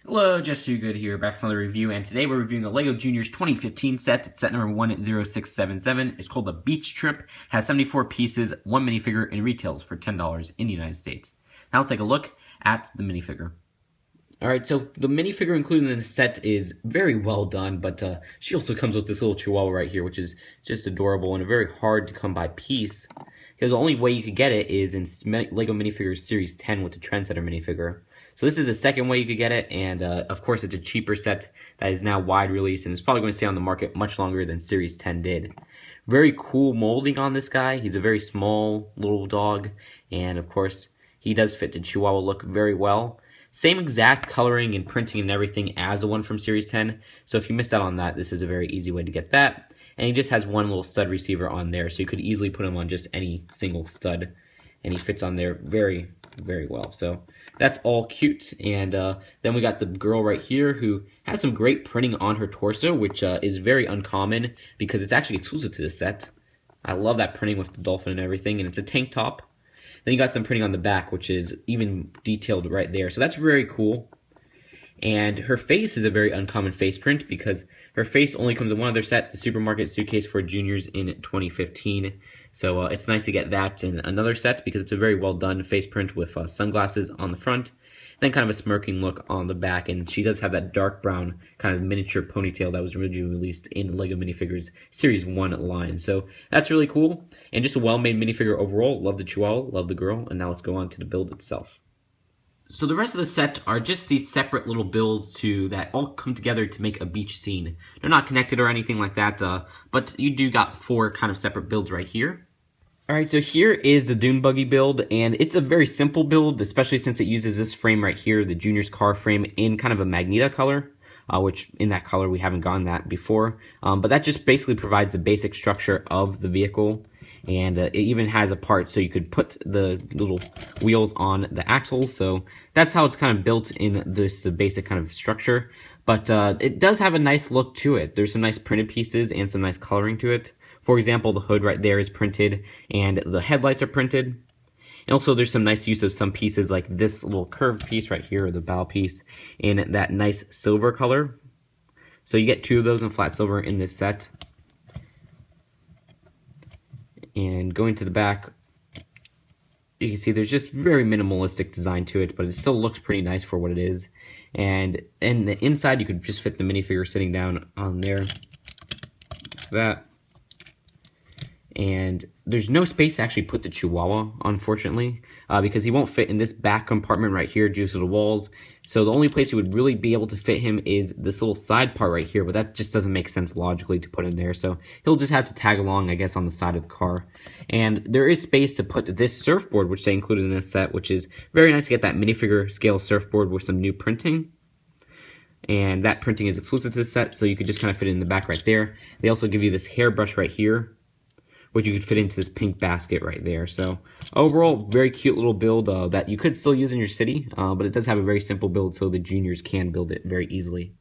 Hello, Just Too Good here, back with another review, and today we're reviewing a LEGO Juniors 2015 set. It's set number 10677. It's called the Beach Trip, has 74 pieces, one minifigure, and retails for $10 in the United States. Now let's take a look at the minifigure. Alright, so the minifigure included in the set is very well done, but she also comes with this little chihuahua right here, which is just adorable and a very hard to come by piece. Because the only way you could get it is in LEGO Minifigures Series 10 with the Trendsetter minifigure. So this is the second way you could get it, and of course it's a cheaper set that is now wide release, and it's probably going to stay on the market much longer than Series 10 did. Very cool molding on this guy. He's a very small little dog, and of course he does fit the Chihuahua look very well. Same exact coloring and printing and everything as the one from Series 10, so if you missed out on that, this is a very easy way to get that. And he just has one little stud receiver on there, so you could easily put him on just any single stud, and he fits on there very, very well. So that's all cute. And then we got the girl right here who has some great printing on her torso, which is very uncommon because it's actually exclusive to the set. I love that printing with the dolphin and everything, and it's a tank top. Then you got some printing on the back, which is even detailed right there. So that's very cool. And her face is a very uncommon face print because her face only comes in one other set, the Supermarket Suitcase for Juniors in 2015. So it's nice to get that in another set because it's a very well done face print with sunglasses on the front, then kind of a smirking look on the back. And she does have that dark brown kind of miniature ponytail that was originally released in LEGO Minifigures Series 1 line. So that's really cool. And just a well-made minifigure overall. Love the Chihuahua, love the girl. And now let's go on to the build itself. So the rest of the set are just these separate little builds that all come together to make a beach scene. They're not connected or anything like that, but you do got 4 kind of separate builds right here. Alright, so here is the Dune Buggy build, and it's a very simple build, especially since it uses this frame right here, the Junior's car frame, in kind of a magenta color, which in that color we haven't gotten that before. But that just basically provides the basic structure of the vehicle. And it even has a part so you could put the little wheels on the axles. So that's how it's kind of built in this basic kind of structure. But it does have a nice look to it. There's some nice printed pieces and some nice coloring to it. For example, the hood right there is printed and the headlights are printed. And also there's some nice use of some pieces like this little curved piece right here, or the bow piece, in that nice silver color. So you get 2 of those in flat silver in this set. And going to the back, you can see there's just very minimalistic design to it, but it still looks pretty nice for what it is. And in the inside, you could just fit the minifigure sitting down on there, like that. And there's no space to actually put the Chihuahua, unfortunately, because he won't fit in this back compartment right here due to the walls. So the only place you would really be able to fit him is this little side part right here, but that just doesn't make sense logically to put in there. So he'll just have to tag along, I guess, on the side of the car. And there is space to put this surfboard, which they included in this set, which is very nice to get that minifigure scale surfboard with some new printing. And that printing is exclusive to the set, so you could just kind of fit it in the back right there. They also give you this hairbrush right here, which you could fit into this pink basket right there. So overall, very cute little build that you could still use in your city, but it does have a very simple build so the juniors can build it very easily.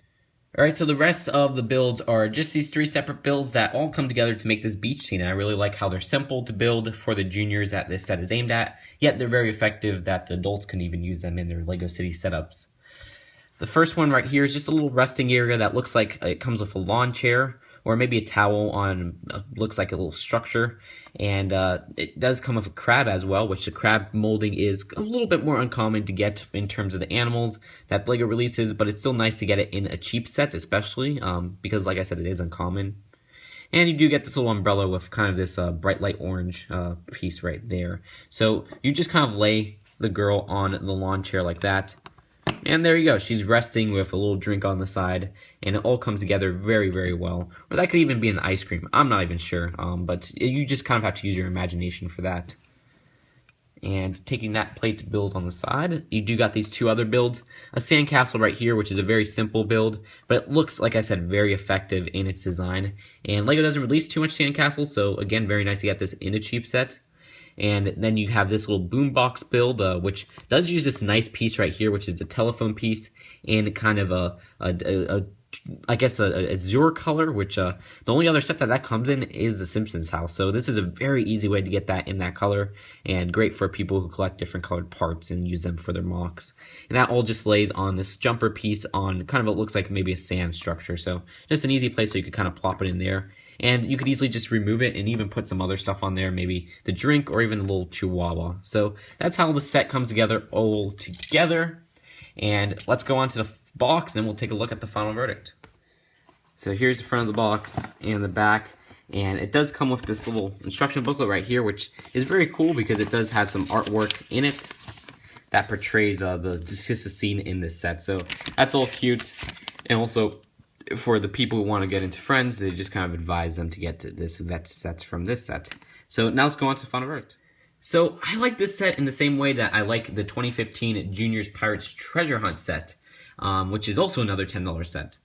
Alright, so the rest of the builds are just these 3 separate builds that all come together to make this beach scene, and I really like how they're simple to build for the juniors that this set is aimed at, yet they're very effective that the adults can even use them in their LEGO City setups. The first one right here is just a little resting area that looks like it comes with a lawn chair, or maybe a towel on, looks like a little structure. And it does come with a crab as well, which the crab molding is a little bit more uncommon to get in terms of the animals that LEGO releases, but it's still nice to get it in a cheap set, especially, because like I said, it is uncommon. And you do get this little umbrella with kind of this bright light orange piece right there. So you just kind of lay the girl on the lawn chair like that. And there you go, she's resting with a little drink on the side, and it all comes together very, very well. Or that could even be an ice cream, I'm not even sure, but you just kind of have to use your imagination for that. And taking that plate to build on the side, you do got these 2 other builds. A sandcastle right here, which is a very simple build, but it looks, like I said, very effective in its design. And LEGO doesn't release too much sandcastles, so again, very nice to get this in a cheap set. And then you have this little boombox build, which does use this nice piece right here, which is the telephone piece, and kind of a I guess a azure color, which the only other set that comes in is the Simpsons house. So this is a very easy way to get that in that color, and great for people who collect different colored parts and use them for their mocks. And that all just lays on this jumper piece on kind of what looks like maybe a sand structure. So just an easy place so you could kind of plop it in there. And you could easily just remove it and even put some other stuff on there, maybe the drink or even a little Chihuahua. So that's how the set comes together all together. And let's go on to the box and we'll take a look at the final verdict. So here's the front of the box and the back, and it does come with this little instruction booklet right here, which is very cool because it does have some artwork in it that portrays just the scene in this set. So that's all cute. And also for the people who want to get into Friends, they just kind of advise them to get to this vet sets from this set. So now let's go on to the final verdict. So I like this set in the same way that I like the 2015 Juniors Pirates Treasure Hunt set, which is also another $10 set.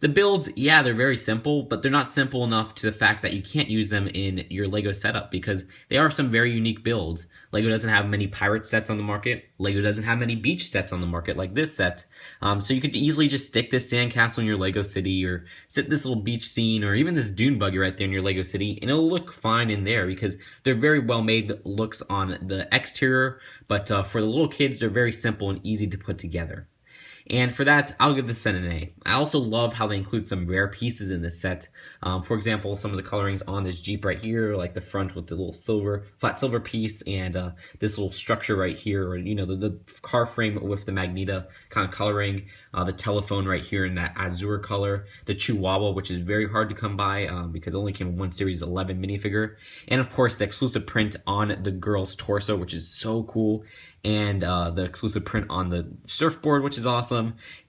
The builds, yeah, they're very simple, but they're not simple enough to the fact that you can't use them in your LEGO setup because they are some very unique builds. LEGO doesn't have many pirate sets on the market. LEGO doesn't have many beach sets on the market like this set. So you could easily just stick this sandcastle in your LEGO city or sit this little beach scene or even this dune buggy right there in your LEGO city, and it'll look fine in there because they're very well made looks on the exterior, but for the little kids, they're very simple and easy to put together. And for that, I'll give this set an A. I also love how they include some rare pieces in this set. For example, some of the colorings on this Jeep right here, like the front with the little flat silver piece, and this little structure right here, or the car frame with the Magneta kind of coloring, the telephone right here in that azure color, the Chihuahua, which is very hard to come by because it only came in one Series 11 minifigure, and of course the exclusive print on the girl's torso, which is so cool, and the exclusive print on the surfboard, which is awesome,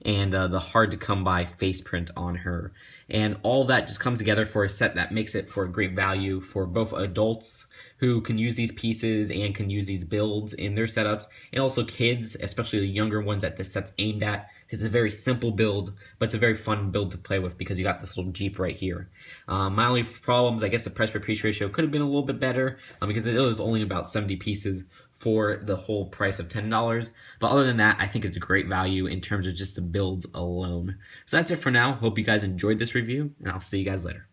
and the hard-to-come-by face print on her. And all that just comes together for a set that makes it for a great value for both adults who can use these pieces and can use these builds in their setups, and also kids, especially the younger ones that this set's aimed at. It's a very simple build, but it's a very fun build to play with because you got this little Jeep right here. My only problems, I guess the price per piece ratio could have been a little bit better because it was only about 70 pieces for the whole price of $10. But other than that, I think it's a great value in terms of just the builds alone. So that's it for now. Hope you guys enjoyed this review, and I'll see you guys later.